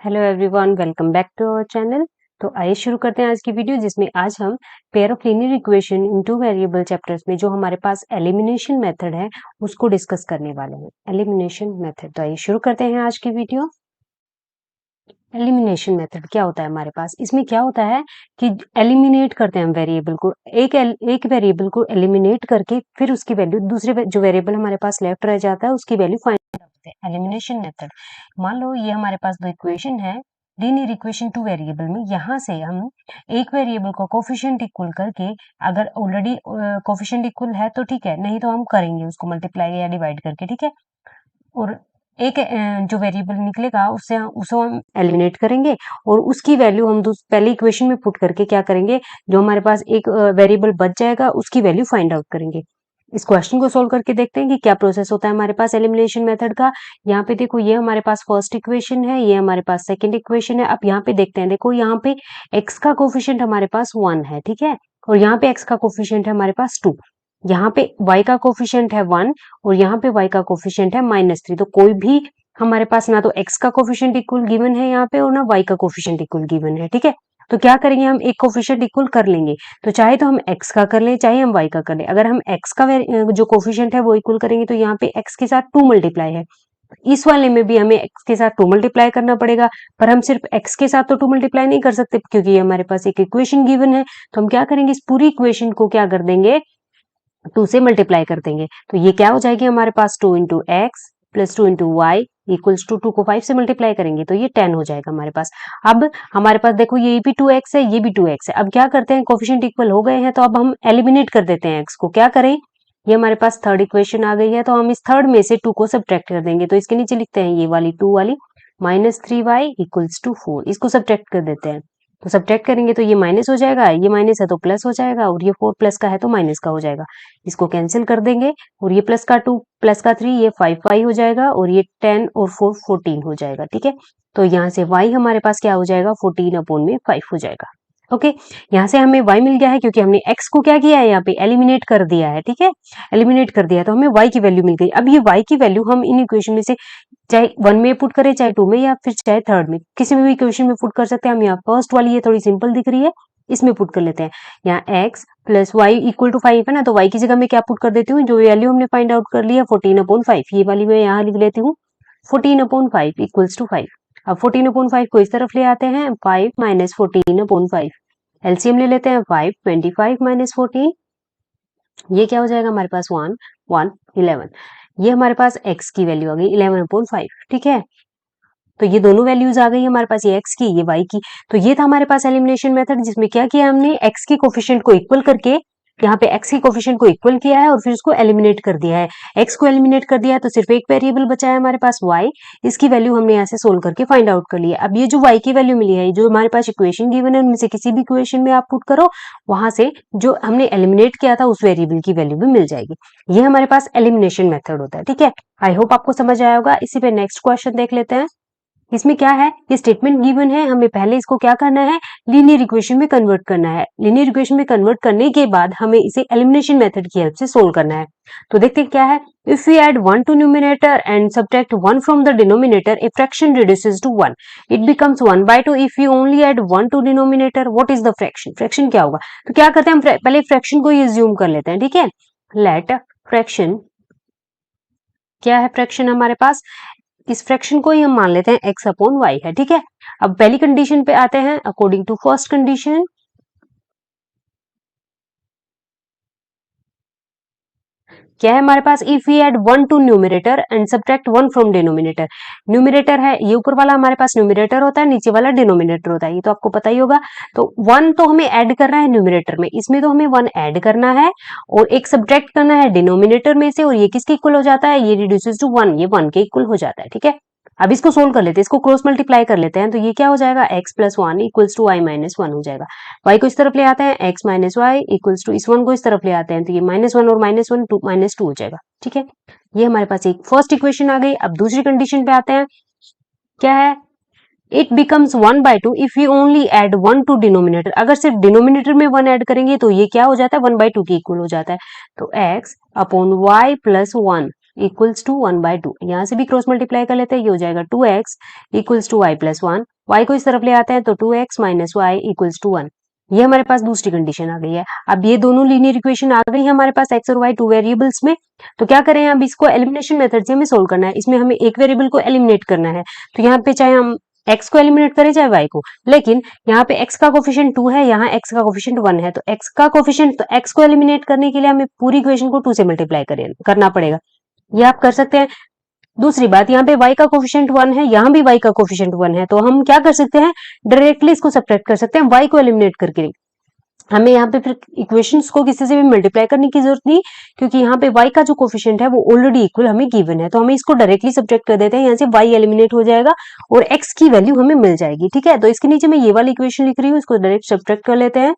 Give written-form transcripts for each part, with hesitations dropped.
Hello everyone, welcome back to our channel. तो आइए शुरू करते हैं आज की वीडियो, जिसमें आज हम pair of linear equation in two variable chapters में जो हमारे पास एलिमिनेशन मेथड है उसको डिस्कस करने वाले हैं। एलिमिनेशन मेथड, तो आइए शुरू करते हैं आज की वीडियो। एलिमिनेशन मेथड क्या होता है हमारे पास? इसमें क्या होता है कि एलिमिनेट करते हैं हम वेरिएबल को, एक वेरिएबल को एलिमिनेट करके फिर उसकी वैल्यू दूसरे जो वेरिएबल हमारे पास लेफ्ट रह जाता है उसकी वैल्यू फाइंड करते हैं। एलिमिनेशन मेथड, मान लो ये हमारे पास दो इक्वेशन है, लीनियर इक्वेशन टू वेरिएबल में, यहाँ से हम एक वेरिएबल को कोफिशिएंट इक्वल करके, अगर ऑलरेडी कोफिशिएंट इक्वल है तो ठीक है, नहीं तो हम करेंगे उसको मल्टीप्लाई या डिवाइड करके, ठीक है। और एक जो वेरिएबल निकलेगा उसको हम एलिमिनेट करेंगे और उसकी वैल्यू हम पहले इक्वेशन में पुट करके क्या करेंगे, जो हमारे पास एक वेरिएबल बच जाएगा उसकी वैल्यू फाइंड आउट करेंगे। इस क्वेश्चन को सोल्व करके देखते हैं कि क्या प्रोसेस होता है हमारे पास एलिमिनेशन मेथड का। यहाँ पे देखो, ये हमारे पास फर्स्ट इक्वेशन है, ये हमारे पास सेकंड इक्वेशन है। अब यहाँ पे देखते हैं, देखो यहाँ पे x का कोफिशिएंट हमारे पास 1 है, ठीक है, और यहाँ पे x का कोफिशिएंट है हमारे पास 2। यहाँ पे y का कोफिशिएंट है 1 और यहाँ पे y का कोफिशिएंट है -3। तो कोई भी हमारे पास ना तो x का कोफिशिएंट इक्वल गिवन है यहाँ पे और ना y का कोफिशिएंट इक्वल गिवन है, ठीक है। तो क्या करेंगे, हम एक कोफिशिएंट इक्वल कर लेंगे। तो चाहे तो हम x का कर लें, चाहे हम y का कर लें। अगर हम x का जो कोफिशिएंट है वो इक्वल करेंगे तो यहाँ पे x के साथ 2 मल्टीप्लाई है, इस वाले में भी हमें x के साथ 2 मल्टीप्लाई करना पड़ेगा। पर हम सिर्फ x के साथ तो 2 मल्टीप्लाई नहीं कर सकते, क्योंकि ये हमारे पास एक इक्वेशन गिवन है। तो हम क्या करेंगे, इस पूरी इक्वेशन को क्या कर देंगे, 2 से मल्टीप्लाई कर देंगे। तो ये क्या हो जाएगी हमारे पास, 2 into x plus 2 into y equals to 2 को 5 से मल्टीप्लाई करेंगे तो ये 10 हो जाएगा हमारे पास। अब हमारे पास देखो, ये भी 2x है, ये भी 2x है। अब क्या करते हैं, कोफिशिएंट इक्वल हो गए हैं तो अब हम एलिमिनेट कर देते हैं x को। क्या करें, ये हमारे पास थर्ड इक्वेशन आ गई है, तो हम इस थर्ड में से 2 को सब्ट्रैक्ट कर देंगे। तो इसके नीचे लिखते हैं ये वाली 2 वाली, -3y इक्वल्स टू 4, इसको सब्ट्रैक्ट कर देते हैं। तो सब्ट्रैक्ट करेंगे तो ये माइनस हो जाएगा, ये माइनस है तो प्लस हो जाएगा, और ये 4 प्लस का है तो माइनस का हो जाएगा। इसको कैंसिल कर देंगे और ये प्लस का 2 प्लस का 3 ये 5y हो जाएगा, और ये 10 और 4 14 हो जाएगा, ठीक है। तो यहाँ से y हमारे पास क्या हो जाएगा, 14 अपॉन में 5 हो जाएगा। ओके, यहाँ से हमें y मिल गया है क्योंकि हमने x को क्या किया है, यहाँ पे एलिमिनेट कर दिया है, ठीक है। एलिमिनेट कर दिया तो हमें y की वैल्यू मिल गई। अब ये y की वैल्यू हम इन इक्वेशन में से चाहे 1 में पुट करें, चाहे 2 में, या फिर चाहे थर्ड में, किसी भी इक्वेशन में पुट कर सकते हैं। हम यहाँ फर्स्ट वाली ये थोड़ी सिंपल दिख रही है, इसमें पुट कर लेते हैं। यहाँ x plus y equal to 5 है ना, तो y की जगह मैं क्या पुट कर देती हूँ, जो वैल्यू हमने फाइंड आउट कर लिया 14 अपॉन 5, ये वाली मैं यहाँ लिख लेती हूँ 14 अपॉन 5 इक्वल्स टू 5। अब 14 अपॉन 5 को इस तरफ ले आते हैं, 5 माइनस 14 अपॉन 5, एलसीएम ले लेते हैं, 5 25 माइनस 14, ये क्या हो जाएगा हमारे पास, 1 1 11। ये हमारे पास x की वैल्यू आ गई 11 अपॉन 5, ठीक है। तो ये दोनों वैल्यूज आ गई हमारे पास, ये x की, ये y की। तो ये था हमारे पास एलिमिनेशन मेथड, जिसमें क्या किया हमने, x की कोफिशिएंट को इक्वल करके, यहाँ पे x की कोफिशिएंट को इक्वल किया है और फिर उसको एलिमिनेट कर दिया है। x को एलिमिनेट कर दिया है तो सिर्फ एक वेरिएबल बचा है हमारे पास y, इसकी वैल्यू हमने यहाँ से सोल्व करके फाइंड आउट कर लिया। अब ये जो y की वैल्यू मिली है, जो हमारे पास इक्वेशन गिवन है उनमें से किसी भी इक्वेशन में आप पुट करो, वहां से जो हमने एलिमिनेट किया था उस वेरिएबल की वैल्यू भी मिल जाएगी। ये हमारे पास एलिमिनेशन मेथड होता है, ठीक है। आई होप आपको समझ आया होगा। इसी पे नेक्स्ट क्वेश्चन देख लेते हैं। इसमें क्या है, ये स्टेटमेंट गिवन है, हमें पहले इसको क्या करना है, लीनियर इक्वेशन में कन्वर्ट करना है। लीनियर इक्वेशन में कन्वर्ट करने के बाद हमें इसे एलिमिनेशन मेथड की हेल्प से सोल्व करना है। तो देखते हैं क्या है, if we add 1 to numerator and subtract 1 from the denominator, a fraction reduces to 1, it becomes 1/2 if you only add 1 to denominator, what is the fraction, fraction क्या होगा। तो क्या करते हैं, हम पहले फ्रैक्शन को ही ज्यूम कर लेते हैं, ठीक है। लेट फ्रैक्शन, क्या है फ्रैक्शन हमारे पास, इस फ्रैक्शन को ही हम मान लेते हैं x अपॉन वाई है, ठीक है। अब पहली कंडीशन पे आते हैं, अकॉर्डिंग टू फर्स्ट कंडीशन, क्या है हमारे पास, if we add 1 to numerator and subtract 1 from denominator. Numerator है, ये ऊपर वाला हमारे पास न्यूमरेटर होता है, नीचे वाला डिनोमिनेटर होता है, ये तो आपको पता ही होगा। तो 1 तो हमें ऐड करना है न्यूमरेटर में, इसमें तो हमें 1 ऐड करना है और एक सब्ट्रैक्ट करना है डिनोमिनेटर में से, और ये किसके इक्वल हो जाता है, ये रिड्यूसेस टू 1, ये 1 के इक्वल हो जाता है, ठीक है। अब इसको सोल्व कर लेते हैं, इसको क्रॉस मल्टीप्लाई कर लेते हैं, तो ये क्या हो जाएगा, x plus 1 equals to y minus 1 हो जाएगा। y को इस तरफ ले आते हैं, x minus y equals to इस 1 को इस तरफ ले आते हैं, तो ये -1 और -1 2 -2 हो जाएगा, ठीक है। ये हमारे पास एक फर्स्ट इक्वेशन आ गई। अब दूसरी कंडीशन पे आते हैं, क्या है, it becomes 1/2 if you only add 1 to denominator. अगर सिर्फ डिनोमिनेटर में 1 ऐड करेंगे तो ये क्या हो जाता है, 1/2 के इक्वल हो जाता है। तो x upon y plus 1 equals to 1/2। यहाँ से भी क्रॉस मल्टीप्लाई कर लेते हैं, ये हो जाएगा 2x equals to y plus 1। y को इस तरफ ले आते हैं तो 2x minus y equals to 1। ये हमारे पास दूसरी कंडीशन आ गई है। अब ये दोनों लीनियर इक्वेशन आ गई है हमारे पास x और y टू वेरिएबल्स में। तो क्या करें, अब इसको एलिमिनेशन मेथड से हमें सोल्व करना है। इसमें हमें एक वेरिएबल को एलिमिनेट करना है। तो यहाँ पे चाहे हम x को एलिमिनेट करें चाहे y को, लेकिन यहाँ पे x का कोफिशिएंट 2 है, यहाँ x का कोफिशिएंट 1 है। तो x का कोफिशिएंट, तो x को एलिमिनेट करने के लिए हमें पूरी इक्वेशन को 2 से मल्टीप्लाई करना पड़ेगा। ये आप कर सकते हैं। दूसरी बात, यहाँ पे y का कोफिशिएंट 1 है, यहाँ भी y का कोफिशिएंट 1 है, तो हम क्या कर सकते हैं, डायरेक्टली इसको सब्ट्रैक्ट कर सकते हैं y को एलिमिनेट करके। हमें यहाँ पे फिर इक्वेशंस को किसी से भी मल्टीप्लाई करने की जरूरत नहीं, क्योंकि यहाँ पे y का जो कोफिशिएंट है वो ऑलरेडी इक्वल हमें गिवन है। तो हमें इसको डायरेक्टली सब्ट्रैक्ट कर देते हैं, यहाँ से y एलिमिनेट हो जाएगा और x की वैल्यू हमें मिल जाएगी। ठीक है, तो इसके नीचे मैं ये वाली इक्वेशन लिख रही हूँ, इसको डायरेक्ट सब्ट्रैक्ट कर लेते हैं,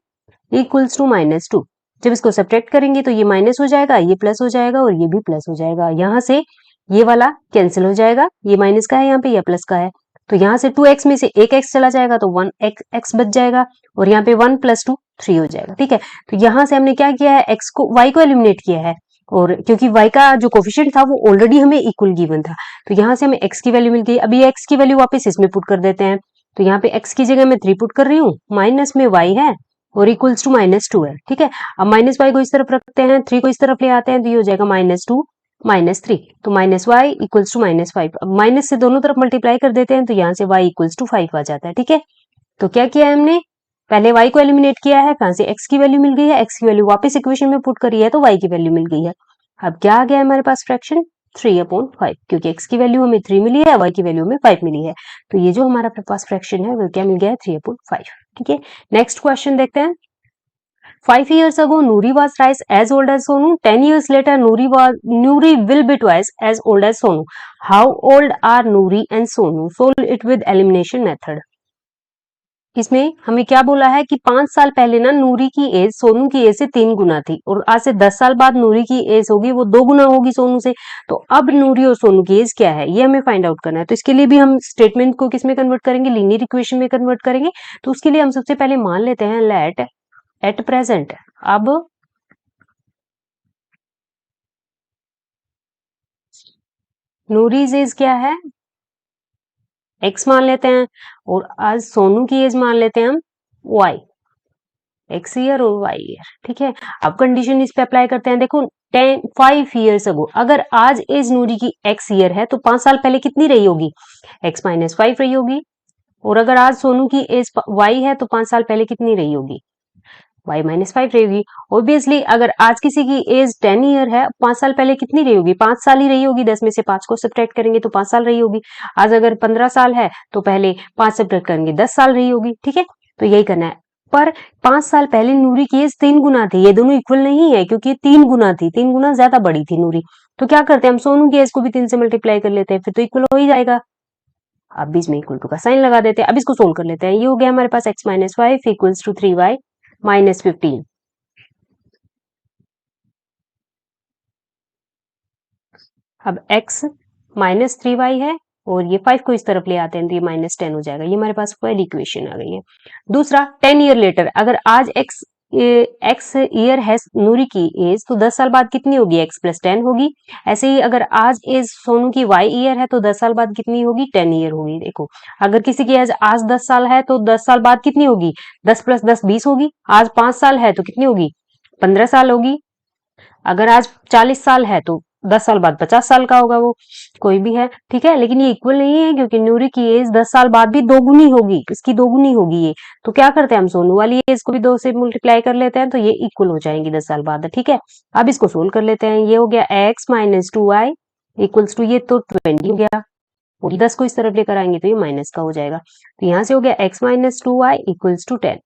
इक्वल्स टू -2। जब इसको सब्ट्रैक्ट करेंगे तो ये माइनस हो जाएगा, ये प्लस हो जाएगा और ये भी प्लस हो जाएगा। यहाँ से ये वाला कैंसिल हो जाएगा, ये माइनस का है यहाँ पे, या प्लस का है, तो यहाँ से 2x में से एक x चला जाएगा तो 1x बच जाएगा, और यहाँ पे 1 + 2 3 हो जाएगा। ठीक है, तो यहाँ से हमने क्या किया है, y को एलिमिनेट किया है, और क्योंकि y का जो कोफिशिएंट था वो ऑलरेडी हमें इक्वल गिवन था, तो यहाँ से हमें x की वैल्यू मिल गई। अभी x की वैल्यू वापस इसमें पुट कर देते हैं, तो यहाँ पे x की जगह मैं 3 पुट कर रही हूँ, माइनस में y है और इक्वल्स टू -2 है। ठीक है, अब माइनस वाई को इस तरफ रखते हैं, 3 को इस तरफ ले आते हैं, तो ये हो जाएगा -2 -3, तो -y इक्वल्स टू -5। अब माइनस से दोनों तरफ मल्टीप्लाई कर देते हैं, तो यहाँ से y इक्वल्स टू 5 आ जाता है। ठीक है, तो क्या किया है हमने, पहले y को एलिमिनेट किया है, कहां से x की वैल्यू मिल गई है, x की वैल्यू वापस इक्वेशन में पुट करी है तो y की वैल्यू मिल गई है। अब क्या आ गया हमारे पास फ्रैक्शन 3/5, क्योंकि x की वैल्यू हमें 3 मिली है, y की वैल्यू हमें 5 मिली है, तो ये जो हमारा पास फ्रैक्शन है वो क्या मिल गया है, 3/5। ठीक है, नेक्स्ट क्वेश्चन देखते हैं। 5 years ago, Noori was twice as old as Sonu. 10 years later, Noori will be twice as old as Sonu. How old are Noori and Sonu? Solve it with elimination method. इसमें हमें क्या बोला है कि 5 साल पहले ना नूरी की एज सोनू की एज से 3 गुना थी, और आज से 10 साल बाद नूरी की एज होगी वो 2 गुना होगी सोनू से। तो अब नूरी और सोनू की एज क्या है ये हमें फाइंड आउट करना है। तो इसके लिए भी हम स्टेटमेंट को किस में कन्वर्ट करेंगे, लीनियर इक्वेशन में कन्वर्ट करेंगे। तो उसके लिए हम सबसे पहले मान लेते हैं लेट एट प्रेजेंट, अब नूरीज एज क्या है, x मान लेते हैं, और आज सोनू की एज मान लेते हैं हम y, x ईयर और y ईयर। ठीक है, अब कंडीशन इस पे अप्लाई करते हैं। देखो 5 years ago, अगर आज एज नूरी की x ईयर है तो 5 साल पहले कितनी रही होगी, x - 5 रही होगी, और अगर आज सोनू की एज y है तो 5 साल पहले कितनी रही होगी, y - 5 रहेगी। ऑब्वियसली अगर आज किसी की एज 10 ईयर है, 5 साल पहले कितनी रही होगी, 5 साल ही रही होगी, 10 में से 5 को सब्ट्रैक्ट करेंगे तो 5 साल रही होगी। आज अगर 15 साल है तो पहले 5 सब्ट्रैक्ट करेंगे 10 साल रही होगी। ठीक है, तो यही करना है। पर 5 साल पहले नूरी की एज 3 गुना थी, ये दोनों इक्वल नहीं है, क्योंकि 3 गुना थी, 3 गुना ज्यादा बड़ी थी नूरी। तो क्या करते हैं हम, सोनू की एज को भी 3 से मल्टीप्लाई कर लेते हैं, फिर तो इक्वल हो ही जाएगा। अब इसमें इक्वल टू का साइन लगा देते हैं। अब इसको सोल्व कर लेते हैं। ये हो गया हमारे पास x - 5 इक्वल्स टू 3y - 15। अब x -3y है और ये 5 को इस तरफ ले आते हैं तो ये -10 हो जाएगा। ये हमारे पास पहली इक्वेशन आ गई है। दूसरा, 10 ईयर लेटर, अगर आज x ईयर है नूरी की एज तो 10 साल बाद कितनी होगी, x + 10 होगी। ऐसे ही अगर आज एज सोनू की y ईयर है तो 10 साल बाद कितनी होगी, 10 ईयर होगी। देखो अगर किसी की एज आज 10 साल है तो 10 साल बाद कितनी होगी, 10 + 10 20 होगी। आज 5 साल है तो कितनी होगी, 15 साल होगी। अगर आज 40 साल है तो 10 साल बाद 50 साल का होगा, वो कोई भी है। ठीक है, लेकिन ये इक्वल नहीं है, क्योंकि नूरी की एज 10 साल बाद भी दोगुनी होगी, इसकी दोगुनी होगी ये। तो क्या करते हैं हम, सोनू वाली एज को भी 2 से मल्टीप्लाई कर लेते हैं तो ये इक्वल हो जाएंगी 10 साल बाद। ठीक है, अब इसको सोल्व कर लेते हैं। ये हो गया x - 2y इक्वल्स टू, ये तो 20 हो गया, और 10 को इस तरफ लेकर आएंगे तो ये माइनस का हो जाएगा। तो यहाँ से हो गया x - 2y इक्वल्स टू 10।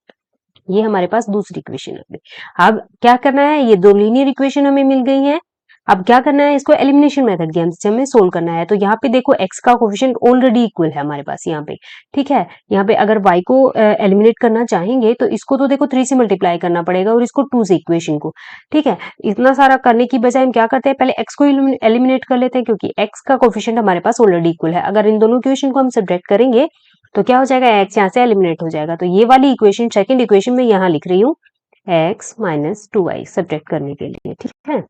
ये हमारे पास दूसरी इक्वेशन आ गई। अब क्या करना है, ये 2 लीनियर इक्वेशन हमें मिल गई हैं। अब क्या करना है, इसको एलिमिनेशन मेथड के से हमें सोल्व करना है। तो यहाँ पे देखो x का कोफिशिएंट ऑलरेडी इक्वल है हमारे पास यहाँ पे। ठीक है, यहाँ पे अगर y को एलिमिनेट करना चाहेंगे तो इसको तो देखो 3 से मल्टीप्लाई करना पड़ेगा और इसको 2 से इक्वेशन को। ठीक है, इतना सारा करने की बजाय हम क्या करते हैं, पहले x को एलिमिनेट कर लेते हैं, क्योंकि x का कोफिशिएंट हमारे पास ऑलरेडी इक्वल है। अगर इन दोनों इक्वेशन को हम सब्ट्रैक्ट करेंगे तो क्या हो जाएगा, x यहाँ से एलिमिनेट हो जाएगा। तो ये वाली इक्वेशन सेकंड इक्वेशन में यहाँ लिख रही हूँ x - 2y सब्ट्रैक्ट करने के लिए। ठीक है,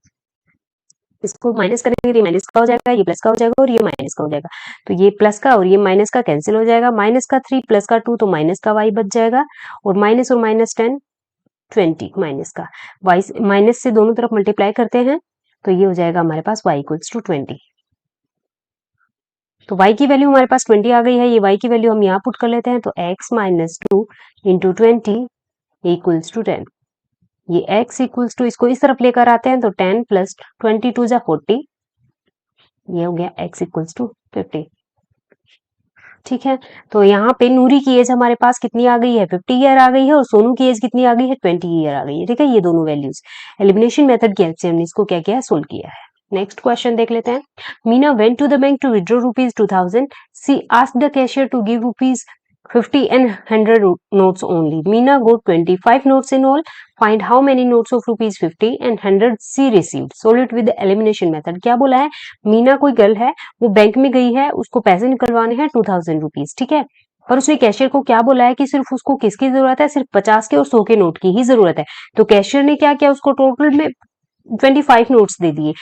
इसको माइनस करेंगे तो ये माइनस का हो जाएगा, ये प्लस का हो जाएगा और ये माइनस का हो जाएगा। तो ये प्लस का और ये माइनस का कैंसिल हो जाएगा, माइनस का 3 प्लस का 2 तो माइनस का y बच जाएगा, और माइनस 10 20 माइनस का y, माइनस से दोनों तरफ मल्टीप्लाई करते हैं तो ये हो जाएगा हमारे पास y इक्वल्स टू 20। तो y की वैल्यू हमारे पास 20 आ गई है, ये y की वैल्यू हम यहाँ पुट कर लेते हैं, तो x minus 2 into 20 equals to 10। ये x इक्वल्स टू, इसको इस तरफ लेकर आते हैं तो 10 प्लस 22 जा 40, ये हो गया x इक्वल्स टू 50। ठीक है, तो यहाँ पे नूरी की एज हमारे पास कितनी आ गई है, 50 ईयर आ गई है, और सोनू की एज कितनी आ गई है, 20 ईयर आ गई है। ठीक है, ये दोनों वैल्यूज एलिमिनेशन मेथड की हेल्प से हमने इसको क्या किया है, सोल्व किया है। नेक्स्ट क्वेश्चन देख लेते हैं। Meena went to the bank to withdraw rupees 2000, she asked the cashier to give rupees 50 and 100 notes only. Meena got 25 notes in all. Find how many notes of rupees 50 and 100 she received. Solve it with the elimination method. क्या बोला है, मीना कोई girl है, वो bank में गई है, उसको पैसे निकलवाने हैं 2000 रुपीज। ठीक है, पर उसने कैशियर को क्या बोला है कि सिर्फ उसको किसकी जरूरत है, सिर्फ 50 के और 100 के नोट की ही जरूरत है। तो कैशियर ने क्या किया, उसको टोटल में 25 नोट्स दे दिए,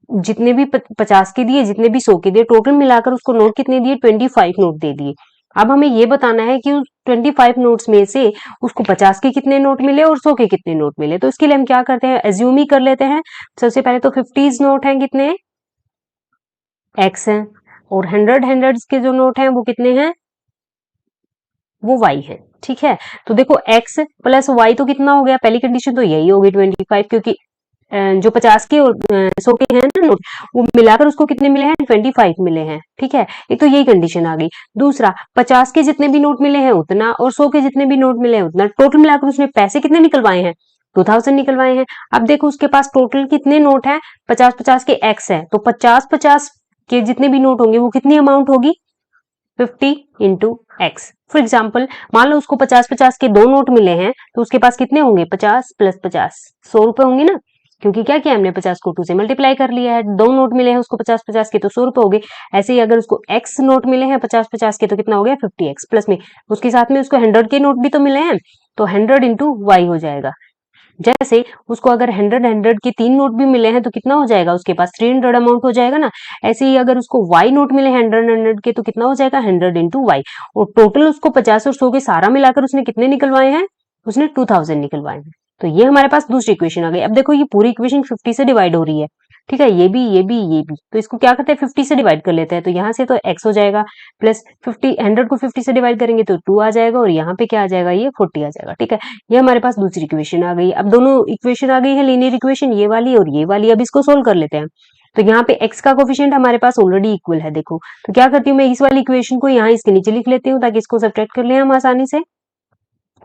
जितने भी 50 के दिए, जितने भी 100 के दिए, टोटल मिलाकर उसको नोट कितने दिए, 25 नोट दे दिए। अब हमें ये बताना है कि उस 25 नोट्स में से उसको 50 के कितने नोट मिले और 100 के कितने नोट मिले। तो इसके लिए हम क्या करते हैं, एज्यूम ही कर लेते हैं। सबसे पहले तो 50 नोट हैं कितने, x हैं, और 100 के जो नोट हैं वो कितने हैं, वो y है। ठीक है, तो देखो x प्लस y तो कितना हो गया, पहली कंडीशन तो यही होगी 25, क्योंकि जो 50 के और 100 के हैं ना नोट, वो मिलाकर उसको कितने मिले हैं, 25 मिले हैं। ठीक है, एक तो यही कंडीशन आ गई। दूसरा, 50 के जितने भी नोट मिले हैं उतना, और 100 के जितने भी नोट मिले हैं उतना, टोटल मिलाकर उसने पैसे कितने निकलवाए हैं, 2000 निकलवाए हैं। अब देखो उसके पास टोटल कितने नोट हैं, 50-50 के x है, तो 50-50 के जितने भी नोट होंगे वो कितनी अमाउंट होगी, 50 इंटू एक्स। फॉर एग्जाम्पल, मान लो उसको 50-50 के 2 नोट मिले हैं, तो उसके पास कितने होंगे, 50 प्लस 50 100 रुपए होंगे ना, क्योंकि क्या किया हमने, 50 को 2 से मल्टीप्लाई कर लिया है। 2 नोट मिले हैं उसको 50-50 के, तो 100 रुपए हो गए। ऐसे ही अगर उसको x नोट मिले हैं 50-50 के, तो कितना हो गया, 50x, प्लस में उसके साथ में उसको 100 के नोट भी तो मिले हैं, तो 100 इंटू वाई हो जाएगा। जैसे उसको अगर 100 के 3 नोट भी मिले हैं तो कितना हो जाएगा, उसके पास 300 अमाउंट हो जाएगा ना। ऐसे ही अगर उसको y नोट मिले 100 के, तो कितना हो जाएगा, 100 इंटू वाई। और टोटल उसको 50 और 100 के सारा मिलाकर उसने कितने निकलवाए हैं, उसने 2000 निकलवाए हैं। तो ये हमारे पास दूसरी इक्वेशन आ गई। अब देखो ये पूरी इक्वेशन 50 से डिवाइड हो रही है। ठीक है, ये भी ये भी ये भी, तो इसको क्या करते हैं, 50 से डिवाइड कर लेते हैं। तो यहाँ से तो x हो जाएगा, प्लस 50, 100 को 50 से डिवाइड करेंगे तो 2 आ जाएगा, और यहाँ पे क्या आ जाएगा, ये 40 आ जाएगा। ठीक है, ये हमारे पास दूसरी इक्वेशन आ गई। अब दोनों इक्वेशन आ गई है लीनियर इक्वेशन, ये वाली और ये वाली। अब इसको सोल्व कर लेते हैं। तो यहाँ पे x का कोफिशिएंट हमारे पास ऑलरेडी इक्वल है। देखो, तो क्या करती हूँ मैं, इस वाली इक्वेशन को यहाँ इसके नीचे लिख लेती हूँ, ताकि इसको सब्ट्रैक्ट कर ले हम आसानी से।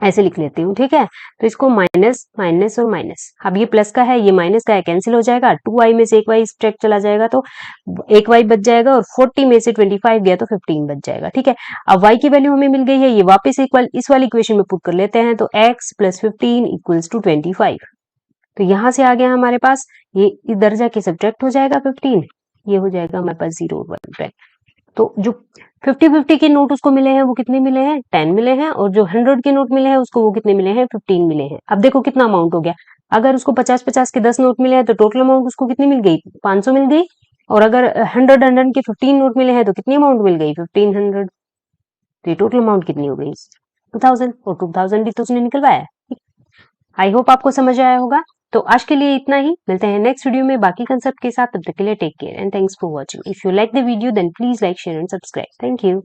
ऐसे लिख लेती हूँ। ठीक है, तो इसको माइनस माइनस और माइनस, अब ये प्लस का है, ये माइनस का है, कैंसिल हो जाएगा। 2y में से एक y सब्ट्रैक्ट चला जाएगा तो एक y बच जाएगा, और 40 में से 25 गया तो 15 बच जाएगा। ठीक है, अब y की वैल्यू हमें मिल गई है, ये वापस इस वाली इक्वेशन में पुट कर लेते हैं। तो x प्लस 15 इक्वल्स टू 25। तो यहाँ से आ गया हमारे पास, ये इधर जाके सब्ट्रैक्ट हो जाएगा 15, ये हो जाएगा हमारे पास 0 1। तो जो 50-50 के नोट उसको मिले हैं वो कितने मिले हैं, 10 मिले हैं, और जो 100 के नोट मिले हैं उसको वो कितने मिले हैं, 15 मिले हैं। अब देखो कितना अमाउंट हो गया, अगर उसको 50-50 के 10 नोट मिले हैं तो टोटल अमाउंट उसको कितनी मिल गई, 500 मिल गई। और अगर 100 के 15 नोट मिले हैं तो कितनी अमाउंट मिल गई, 1500। तो ये टोटल अमाउंट कितनी हो गई, 2000, और 2000 भी तो उसने निकलवाया है। आई होप आपको समझ आया होगा। तो आज के लिए इतना ही, मिलते हैं नेक्स्ट वीडियो में बाकी कंसेप्ट के साथ। तब तक के लिए take care and thanks for watching. If you like the video then please like, share and subscribe. Thank you.